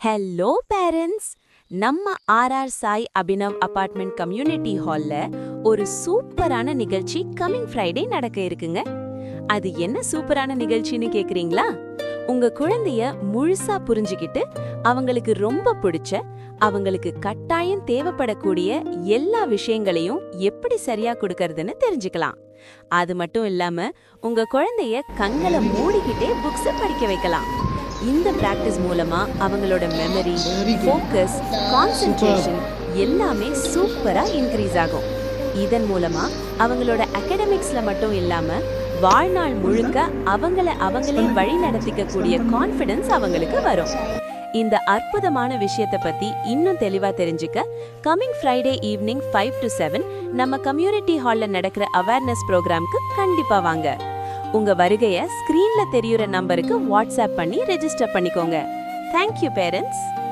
Hello parents, நம்ம R R Sai Abhinav apartment community ஹால்ல ஒரு சூப்பரான நிகழ்ச்சி கமிங் ஃப்ரைடே நடக்க இருக்குங்க. அது என்ன சூப்பரான நிகழ்ச்சின்னு கேக்குறீங்களா? உங்க குழந்தைய முழுசா புரிஞ்சுக்கிட்டு அவங்களுக்கு ரொம்ப பிடிச்ச, அவங்களுக்கு கட்டாயம் தேவைப்படக்கூடிய எல்லா விஷயங்களையும் எப்படி சரியா கொடுக்கறதுன்னு தெரிஞ்சுக்கலாம். அது மட்டும் இல்லாம உங்க குழந்தைய கண்களை மூடிக்கிட்டே புக்ஸ படிக்க வைக்கலாம். இந்த பிராக்டிஸ் மூலமா அவங்களோட மெமரி, ஃபோக்கஸ், கான்சென்ட்ரேஷன் எல்லாமே சூப்பரா இன்க்ரீஸ் ஆகும். இதன் மூலமா அவங்களோட அகாடமிக்ஸ்ல மட்டும் இல்லாம வாழ்நாள் முழுக்க அவங்களே வழி நடத்திக்க கூடிய கான்ஃபிடன்ஸ் அவங்களுக்கு வரும். இந்த அற்புதமான விஷயத்தை பத்தி இன்னும் தெளிவா தெரிஞ்சுக்க கமிங் ஃப்ரைடே ஈவினிங் 5 to 7 நம்ம கம்யூனிட்டி ஹால்ல நடக்கிற அவேர்னஸ் ப்ரோக்ராம்க்கு கண்டிப்பா வாங்க. உங்க வருகைய ஸ்கிரீன்ல தெரியுற நம்பருக்கு வாட்ஸ்அப் பண்ணி ரெஜிஸ்டர் பண்ணிக்கோங்க. Thank you parents.